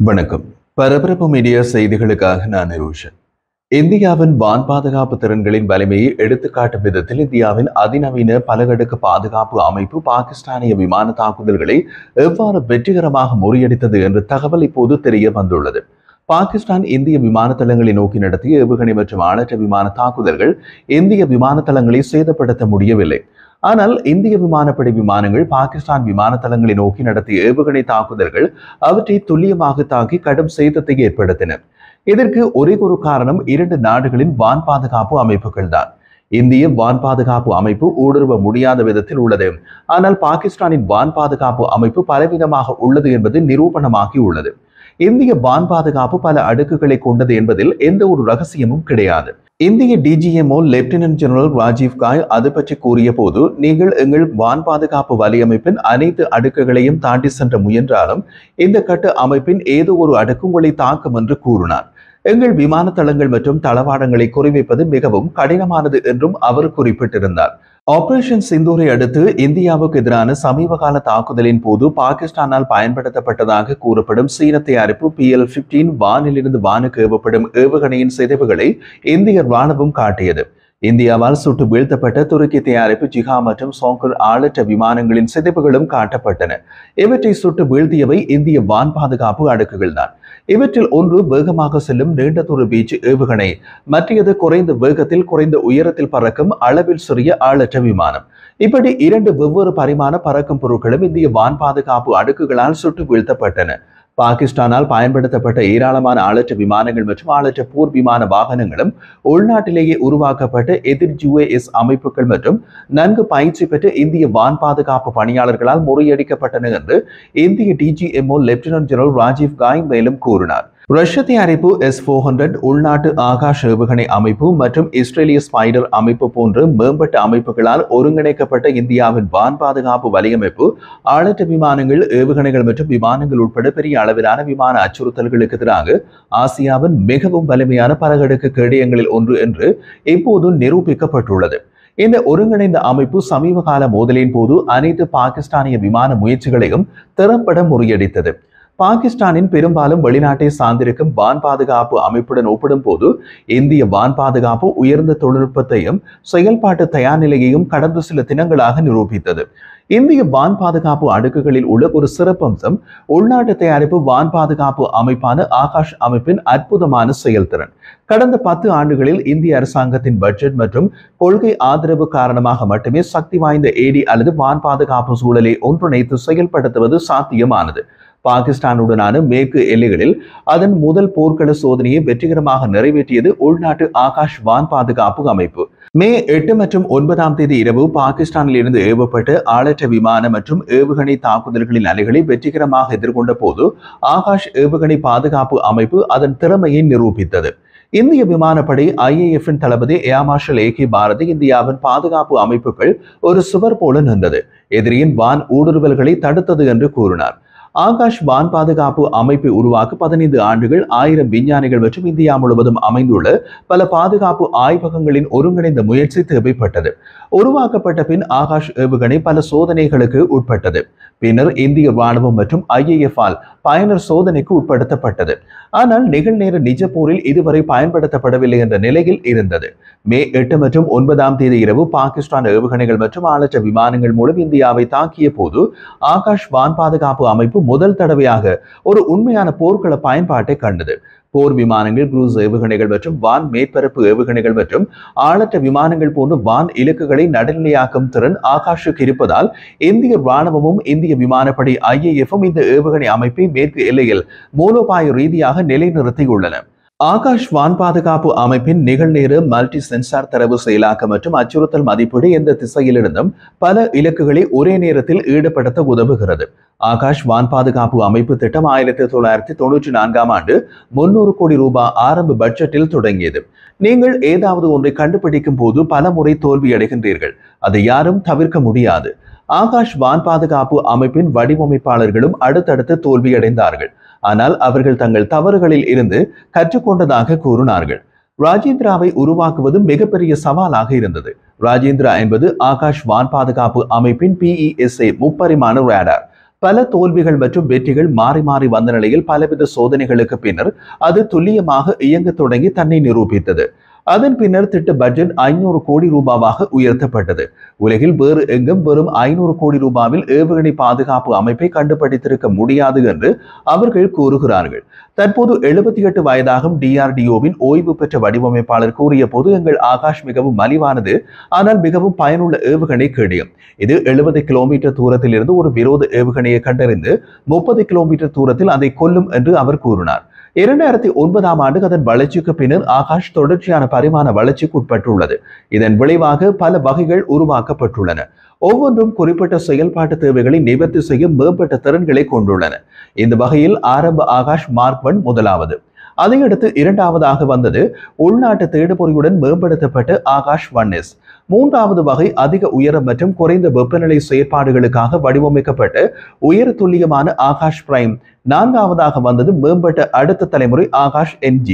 வணக்கம். பரபரப்பு மீடியா செய்திகளுக்காக நான் நிரோஷன். இந்தியாவின் வான் பாதுகாப்பு திறன்களின் வலிமையை எடுத்துக்காட்டும் விதத்தில் இந்தியாவின் அதிநவீன பலகடுக்கு பாதுகாப்பு அமைப்பு பாகிஸ்தானிய விமான தாக்குதல்களை எவ்வாறு வெற்றிகரமாக முறியடித்தது என்ற தகவல் இப்போது தெரிய வந்துள்ளது. பாகிஸ்தான் இந்திய விமான தளங்களை நோக்கி நடத்திய ஏவுகணை மற்றும் ஆளற்ற விமான தாக்குதல்கள் இந்திய விமான தளங்களை சேதப்படுத்த முடியவில்லை. ஆனால் இந்திய விமானப்படை விமானங்கள் பாகிஸ்தான் விமான தளங்களை நோக்கி நடத்திய ஏவுகணை தாக்குதல்கள் அவற்றை துல்லியமாக தாக்கி கடும் சேதத்தை ஏற்படுத்தின. இதற்கு ஒரே ஒரு காரணம் இரண்டு நாடுகளின் வான் பாதுகாப்பு அமைப்புகள் தான். இந்திய வான் பாதுகாப்பு அமைப்பு ஊடுருவ முடியாத விதத்தில் உள்ளது. ஆனால் பாகிஸ்தானின் வான் பாதுகாப்பு அமைப்பு பலவீனமாக உள்ளது என்பது நிரூபணமாகி உள்ளது. இந்திய வான் பாதுகாப்பு பல அடுக்குகளை கொண்டது என்பதில் எந்த ஒரு ரகசியமும் கிடையாது. இந்திய டிஜிஎம்ஓ லெப்டினன்ட் ஜெனரல் ராஜீவ் காய் அது பற்றி கூறிய போது, நீங்கள் எங்கள் வான் பாதுகாப்பு வலையமைப்பின் அனைத்து அடுக்குகளையும் தாண்டி சென்ற முயன்றாலும் இந்த கட்டு அமைப்பின் ஏதோ ஒரு அடுக்கு உங்களை தாக்கும் என்று கூறினார். எங்கள் விமான தளங்கள் மற்றும் தளவாடங்களை குறிவைப்பது மிகவும் கடினமானது என்றும் அவர் குறிப்பிட்டிருந்தார். ஆபரேஷன் சிந்தூரை அடுத்து இந்தியாவுக்கு எதிரான சமீபகால தாக்குதலின் போது பாகிஸ்தானால் பயன்படுத்தப்பட்டதாக கூறப்படும் சீன தயாரிப்பு PL-15 வானிலிருந்து வானுக்கு ஏவப்படும் ஏவுகணையின் சிதைவுகளை இந்திய ராணுவம் காட்டியது. இந்தியாவால் சுட்டு வீழ்த்தப்பட்ட துருக்கி தயாரிப்பு ஜிகா மற்றும் சோங்கர் ஆளற்ற விமானங்களின் சிதைவுகளும் காட்டப்பட்டன. இவற்றை சுட்டு வீழ்த்தியவை இந்திய வான் பாதுகாப்பு அடுக்குகள் தான். இவற்றில் ஒன்று வேகமாக செல்லும் நீண்ட தூர வீச்சு ஏவுகணை, மற்றது குறைந்த வேகத்தில் குறைந்த உயரத்தில் பறக்கும் அளவில் சிறிய ஆளற்ற விமானம். இப்படி இரண்டு வெவ்வேறு பரிமாண பறக்கும் பொருட்களும் இந்திய வான் பாதுகாப்பு அடுக்குகளால் சுட்டு வீழ்த்தப்பட்டன. பாகிஸ்தானால் பயன்படுத்தப்பட்ட ஏராளமான ஆளற்ற விமானங்கள் மற்றும் ஆளற்ற போர் விமான வாகனங்களும் உள்நாட்டிலேயே உருவாக்கப்பட்ட எதிர் UAS அமைப்புகள் மற்றும் நன்கு பயிற்சி பெற்ற இந்திய வான் பாதுகாப்பு பணியாளர்களால் முறியடிக்கப்பட்டன என்று இந்திய டிஜிஎம்ஓ லெப்டினன்ட் ஜெனரல் ராஜீவ் காய் மேலும் கூறினார். ரஷ்ய தயாரிப்பு S-400 உள்நாட்டு ஆகாஷ் ஏவுகணை அமைப்பு மற்றும் இஸ்ரேலிய ஸ்பைடர் அமைப்பு போன்ற மேம்பட்ட அமைப்புகளால் ஒருங்கிணைக்கப்பட்ட இந்தியாவின் வான் பாதுகாப்பு வலையமைப்பு ஆளற்ற விமானங்கள், ஏவுகணைகள் மற்றும் விமானங்கள் உட்பட பெரிய அளவிலான விமான அச்சுறுத்தல்களுக்கு எதிராக ஆசியாவின் மிகவும் வலிமையான பலகடுக்கு கேடயங்களில் ஒன்று என்று இப்போது நிரூபிக்கப்பட்டுள்ளது. இந்த ஒருங்கிணைந்த அமைப்பு சமீப கால மோதலின் போது அனைத்து பாகிஸ்தானிய விமான முயற்சிகளையும் திறம்பட முறியடித்தது. பாகிஸ்தானின் பெரும்பாலும் வெளிநாட்டை சார்ந்திருக்கும் வான் பாதுகாப்பு அமைப்புடன் ஒப்பிடும் போது இந்திய வான் பாதுகாப்பு உயர்ந்த தொழில்நுட்பத்தையும் செயல்பாட்டு தயார் நிலையையும் கடந்த சில தினங்களாக நிரூபித்தது. இந்திய வான் பாதுகாப்பு அடுக்குகளில் உள்ள ஒரு சிறப்பம்சம் உள்நாட்டு தயாரிப்பு வான் பாதுகாப்பு அமைப்பான ஆகாஷ் அமைப்பின் அற்புதமான செயல்திறன். கடந்த 10 ஆண்டுகளில் இந்திய அரசாங்கத்தின் பட்ஜெட் மற்றும் கொள்கை ஆதரவு காரணமாக மட்டுமே சக்தி வாய்ந்த ஏடி அல்லது வான் பாதுகாப்பு சூழலை ஒன்றிணைத்து செயல்படுத்துவது சாத்தியமானது. பாகிஸ்தானுடனான மேற்கு எல்லைகளில் அதன் முதல் போர்க்கள சோதனையை வெற்றிகரமாக நிறைவேற்றியது உள்நாட்டு ஆகாஷ் வான் பாதுகாப்பு அமைப்பு. மே 8 மற்றும் 9ஆம் தேதி இரவு பாகிஸ்தானில் இருந்து ஏவப்பட்ட ஆளற்ற விமான மற்றும் ஏவுகணை தாக்குதல்களின் அலைகளை வெற்றிகரமாக எதிர்கொண்ட போது ஆகாஷ் ஏவுகணை பாதுகாப்பு அமைப்பு அதன் திறமையை நிரூபித்தது. இந்திய விமானப்படை IAF-இன் தளபதி ஏர் மார்ஷல் AK பாரதி இந்தியாவின் பாதுகாப்பு அமைப்புகள் ஒரு சுவர் போல நின்றது, எதிரியின் வான் ஊடுருவல்களை தடுத்தது என்று கூறினார். ஆகாஷ் வான் பாதுகாப்பு அமைப்பை உருவாக்க 15 ஆண்டுகள், 1000 விஞ்ஞானிகள் மற்றும் இந்தியா முழுவதும் அமைந்துள்ள பல பாதுகாப்பு ஆய்வகங்களின் ஒருங்கிணைந்த முயற்சி தேவைப்பட்டது. உருவாக்கப்பட்ட பின் ஆகாஷ் ஏவுகணை பல சோதனைகளுக்கு உட்பட்டது. பின்னர் இந்திய ராணுவம் மற்றும் IAF-ஆல் பயனர் சோதனைக்கு உட்படுத்தப்பட்டது. ஆனால் நிகழ்நேர நிஜ போரில் இதுவரை பயன்படுத்தப்படவில்லை என்ற நிலையில் இருந்தது. மே 8 மற்றும் 9ஆம் தேதி இரவு பாகிஸ்தான் ஏவுகணைகள் மற்றும் ஆளற்ற விமானங்கள் மூலம் இந்தியாவை தாக்கிய போது ஆகாஷ் வான் பாதுகாப்பு அமைப்பு முதல் தடவையாக ஒரு உண்மையான போர்க்கள பயன்பாட்டை கண்டது. போர் விமானங்கள், குரூஸ் ஏவுகணைகள் மற்றும் வான் மேற்பரப்பு ஏவுகணைகள் மற்றும் ஆளற்ற விமானங்கள் போன்ற வான் இலக்குகளை நடுநிலையாக்கும் திறன் ஆகாஷுக்கு இருப்பதால் இந்திய ராணுவமும் இந்திய விமானப்படை IAF-ம் இந்த ஏவுகணை அமைப்பை மேற்கு எல்லையில் மூலோபாய ரீதியாக நிலைநிறுத்தியுள்ளன. ஆகாஷ் வான் பாதுகாப்பு அமைப்பின் நிகழ்நேர மல்டி சென்சார் தரவு செயலாக்க மற்றும் அச்சுறுத்தல் மதிப்பீடு எந்த திசையிலிருந்தும் பல இலக்குகளை ஒரே நேரத்தில் ஈடுபடுத்த உதவுகிறது. ஆகாஷ் வான் பாதுகாப்பு அமைப்பு திட்டம் 1994ஆம் ஆண்டு 300 கோடி ரூபாய் ஆரம்ப பட்ஜெட்டில் தொடங்கியது. நீங்கள் ஏதாவது ஒன்றை கண்டுபிடிக்கும் போது பல முறை தோல்வியடைகின்றீர்கள், அதை யாரும் தவிர்க்க முடியாது. ஆகாஷ் வான் பாதுகாப்பு அமைப்பின் வடிவமைப்பாளர்களும் அடுத்தடுத்து தோல்வியடைந்தார்கள். ஆனால் அவர்கள் தங்கள் தவறுகளில் இருந்து கற்றுக்கொண்டதாக கூறினார்கள். ராஜேந்திராவை உருவாக்குவது மிகப்பெரிய சவாலாக இருந்தது. ராஜேந்திரா என்பது ஆகாஷ் வான் பாதுகாப்பு அமைப்பின் PESA முப்பரிமாண ரேடார். பல தோல்விகள் மற்றும் வெற்றிகள் மாறி மாறி வந்த நிலையில் பலவித சோதனைகளுக்கு பின்னர் அது துல்லியமாக இயங்க தொடங்கி தன்னை நிரூபித்தது. அதன் பின்னர் திட்ட பட்ஜெட் 500 கோடி ரூபாவாக உயர்த்தப்பட்டது. உலகில் வேறு எங்கும் வெறும் 500 கோடி ரூபாவில் ஏவுகணை பாதுகாப்பு அமைப்பை கண்டுபிடித்திருக்க முடியாது என்று அவர்கள் கூறுகிறார்கள். தற்போது 78 வயதாகும் DRDOவின் ஓய்வு பெற்ற வடிவமைப்பாளர் கூறிய போது, எங்கள் ஆகாஷ் மிகவும் மலிவானது, ஆனால் மிகவும் பயனுள்ள ஏவுகணை கேடயம். இது 70 கிலோமீட்டர் தூரத்தில் இருந்து ஒரு விரோத ஏவுகணையை கண்டறிந்து 30 கிலோமீட்டர் தூரத்தில் அதை கொல்லும் என்று அவர் கூறினார். 2009ஆம் ஆண்டு அதன் வளர்ச்சிக்கு பின்னர் ஆகாஷ் தொடர்ச்சியான பரிமாண வளர்ச்சிக்கு உட்பட்டுள்ளது. இதன் விளைவாக பல வகைகள் உருவாக்கப்பட்டுள்ளன. ஒவ்வொன்றும் குறிப்பிட்ட செயல்பாட்டு தேவைகளை நிவர்த்தி செய்ய மேம்பட்ட திறன்களை கொண்டுள்ளன. இந்த வகையில் ஆரம்ப ஆகாஷ் மார்க் 1 முதலாவது. அதையடுத்து இரண்டாவதாக வந்தது உள்நாட்டு தேடுபொறியுடன் மேம்படுத்தப்பட்ட ஆகாஷ் 1S. மூன்றாவது வகை அதிக உயரம் மற்றும் குறைந்த வெப்பநிலை செயற்பாடுகளுக்காக வடிவமைக்கப்பட்ட உயர் துல்லியமான ஆகாஷ் பிரைம். நான்காவதாக வந்தது மேம்பட்ட அடுத்த தலைமுறை ஆகாஷ் NG.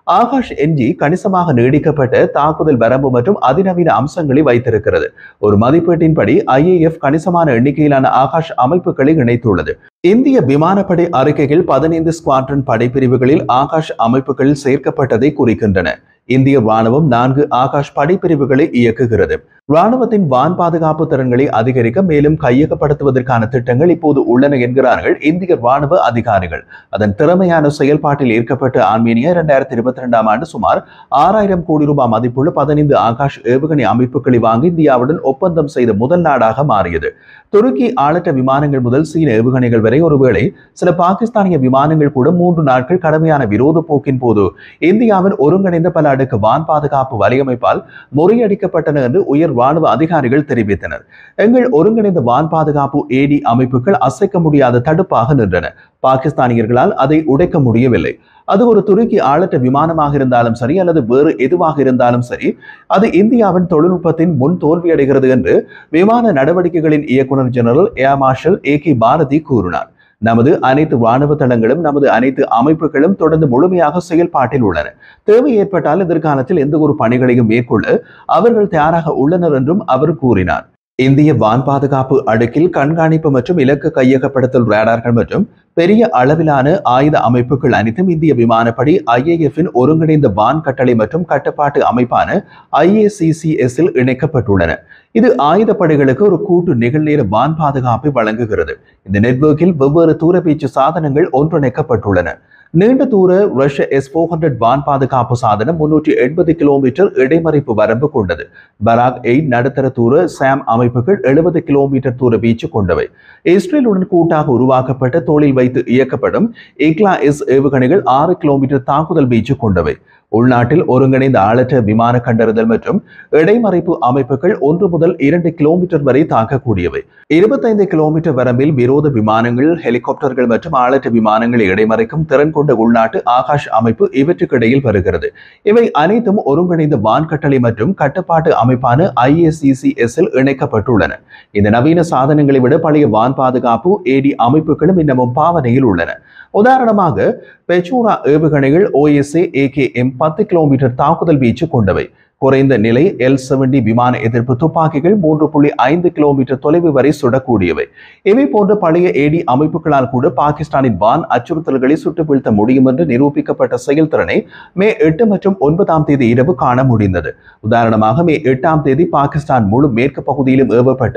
ஆகாஷ் NG கணிசமாக நீடிக்கப்பட்ட தாக்குதல் வரம்பு மற்றும் அதிநவீன அம்சங்களை வைத்திருக்கிறது. ஒரு மதிப்பீட்டின்படி IAF கணிசமான எண்ணிக்கையிலான ஆகாஷ் அமைப்புகளை இணைத்துள்ளது. இந்திய விமானப்படை அறிக்கைகள் 15 ஸ்குவாட்ரன் படைப்பிரிவுகளில் ஆகாஷ் அமைப்புகள் சேர்க்கப்பட்டதை குறிக்கின்றன. இந்திய ராணுவம் 4 ஆகாஷ் படைப்பிரிவுகளை இயக்குகிறது. ராணுவத்தின் வான் பாதுகாப்பு திறன்களை அதிகரிக்க மேலும் கையகப்படுத்துவதற்கான திட்டங்கள் இப்போது உள்ளன என்கிறார்கள் இந்திய ராணுவ அதிகாரிகள். அதன் திறமையான செயல்பாட்டில் ஈர்க்கப்பட்ட ஆர்மீனியா 2022ஆம் ஆண்டு சுமார் 6000 கோடி ரூபாய் மதிப்புள்ள 15 ஆகாஷ் ஏவுகணை அமைப்புகளை வாங்கி இந்தியாவுடன் ஒப்பந்தம் செய்த முதல் நாடாக மாறியது. துருக்கி ஆளற்ற விமானங்கள் முதல் சீன ஏவுகணைகள் வரை, ஒருவேளை சில பாகிஸ்தானிய விமானங்கள் கூட 3 நாட்கள் கடுமையான விரோத போக்கின் போது இந்தியாவின் ஒருங்கிணைந்த பல அடுக்கு வான் பாதுகாப்பு வலையமைப்பால் முறியடிக்கப்பட்டன என்று உயர் ராணுவ அதிகாரிகள் தெரிவித்தனர். எங்கள் ஒருங்கிணைந்த வான் பாதுகாப்பு AD அமைப்புகள் அசைக்க முடியாத தடுப்பாக நின்றன. பாகிஸ்தானியர்களால் அதை உடைக்க முடியவில்லை. அது ஒரு துருக்கி ஆளற்ற விமானமாக இருந்தாலும் சரி அல்லது வேறு எதுவாக இருந்தாலும் சரி, அது இந்தியாவின் தொழில்நுட்பத்தின் முன் தோல்வியடைகிறது என்று விமான நடவடிக்கைகளின் இயக்குநர் general air marshal AK Bharathi கூறினார். நமது அனைத்து ராணுவ தளங்களும் நமது அனைத்து அமைப்புகளும் தொடர்ந்து முழுமையாக செயல்பாட்டில் உள்ளன. தேவை ஏற்பட்டால் எதிர்காலத்தில் எந்த ஒரு பணிகளையும் மேற்கொள்ள அவர்கள் தயாராக உள்ளனர் என்றும் அவர் கூறினார். இந்திய வான் பாதுகாப்பு அடுக்கில் கண்காணிப்பு மற்றும் இலக்கு கையகப்படுத்தல் ரேடார்கள் மற்றும் பெரிய அளவிலான ஆயுத அமைப்புகள் அனைத்தும் இந்திய விமானப்படை IAF-இன் ஒருங்கிணைந்த வான் கட்டளை மற்றும் கட்டுப்பாட்டு அமைப்பான IACCS-இல் இணைக்கப்பட்டுள்ளன. இது ஆயுதப்படைகளுக்கு ஒரு கூட்டு நிகழ்நேர வான் பாதுகாப்பை வழங்குகிறது. இந்த நெட்வொர்க்கில் வெவ்வேறு தூரப்பீச்சு சாதனங்கள் ஒன்றிணைக்கப்பட்டுள்ளன. நீண்ட தூர ரஷ்ய S-400 வான் பாதுகாப்பு சாதனம் 380 கிலோமீட்டர் இடைமறிப்பு வரம்பு கொண்டது. பராக் 8 நடுத்தர தூர SAM அமைப்புகள் 70 கிலோமீட்டர் தூர வீச்சு கொண்டவை. இஸ்ரேலுடன் கூட்டாக உருவாக்கப்பட்ட தோளில் வைத்து இயக்கப்படும் இக்லா-S ஏவுகணைகள் 6 கிலோமீட்டர் தாக்குதல் வீச்சு கொண்டவை. உள்நாட்டில் ஒருங்கிணைந்த ஆளற்ற விமான கண்டறிதல் மற்றும் இடைமறைப்பு அமைப்புகள் 1 முதல் 2 கிலோமீட்டர் வரை தாக்கக்கூடியவை. 25 கிலோமீட்டர் வரம்பில் விரோத விமானங்கள், ஹெலிகாப்டர்கள் மற்றும் ஆளற்ற விமானங்களை இடைமறைக்கும் திறன் கொண்ட உள்நாட்டு ஆகாஷ் அமைப்பு இவற்றுக்கு இடையில் வருகிறது. இவை அனைத்தும் ஒருங்கிணைந்த வான் கட்டளை மற்றும் கட்டுப்பாட்டு அமைப்பான IACCS-இல் இணைக்கப்பட்டுள்ளன. இந்த நவீன சாதனங்களை விட பழைய வான் பாதுகாப்பு AD அமைப்புகளும் இன்னமும் பாவனையில் உள்ளன. உதாரணமாக பெச்சோரா ஏவுகணைகள் OSA AKM 10 கிலோமீட்டர் தாக்குதல் வீச்சு கொண்டவை. குறைந்த நிலை L-70 விமான எதிர்ப்பு துப்பாக்கிகள் 3.5 கிலோமீட்டர் தொலைவு வரை சுடக்கூடியவை. இவை போன்ற பழைய AD அமைப்புகளால் கூட பாகிஸ்தானின் வான் அச்சுறுத்தல்களை சுட்டு வீழ்த்த முடியும் என்று நிரூபிக்கப்பட்ட செயல்திறனை மே 8 மற்றும் 9ஆம் தேதி இரவு காண முடிந்தது. உதாரணமாக மே 8ஆம் தேதி பாகிஸ்தான் முழு மேற்கு பகுதியிலும் ஏவப்பட்ட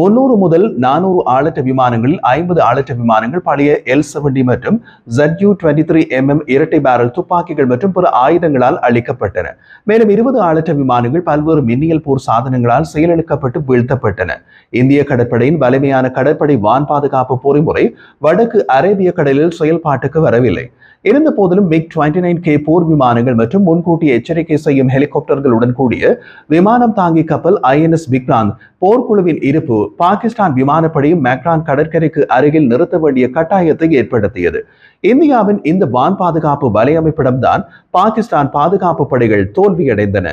300 முதல் 400 ஆளற்ற விமானங்களில் 50 ஆளற்ற விமானங்கள் பழைய L-70 மற்றும் ZU-23mm இரட்டை பேரல் துப்பாக்கிகள் மற்றும் பிற ஆயுதங்களால் அளிக்கப்பட்டன. மேலும் 20 ஆளற்ற விமானங்கள் பல்வேறு மின்னியல் போர் சாதனங்களால் செயலிழக்கப்பட்டு வீழ்த்தப்பட்டன. இந்திய கடற்படையின் வலிமையான கடற்படை வான் பாதுகாப்பு பொறிமுறை வடக்கு அரேபிய கடலில் செயல்பாட்டுக்கு வரவில்லை. இருந்த போதிலும் MiG-29K போர் விமானங்கள் மற்றும் முன்கூட்டி எச்சரிக்கை செய்யும் ஹெலிகாப்டர்களுடன் கூடிய விமானம் தாங்கி கப்பல் INS விக்ராந்த் போர்க்குழுவின் இருப்பு பாகிஸ்தான் விமானப்படையும் மேக்ரான் கடற்கரைக்கு அருகில் நிறுத்த வேண்டிய கட்டாயத்தை ஏற்படுத்தியது. இந்தியாவின் இந்த வான் பாதுகாப்பு வலையமைப்பிடம்தான் பாகிஸ்தான் பாதுகாப்பு படைகள் தோல்வியடைந்தன.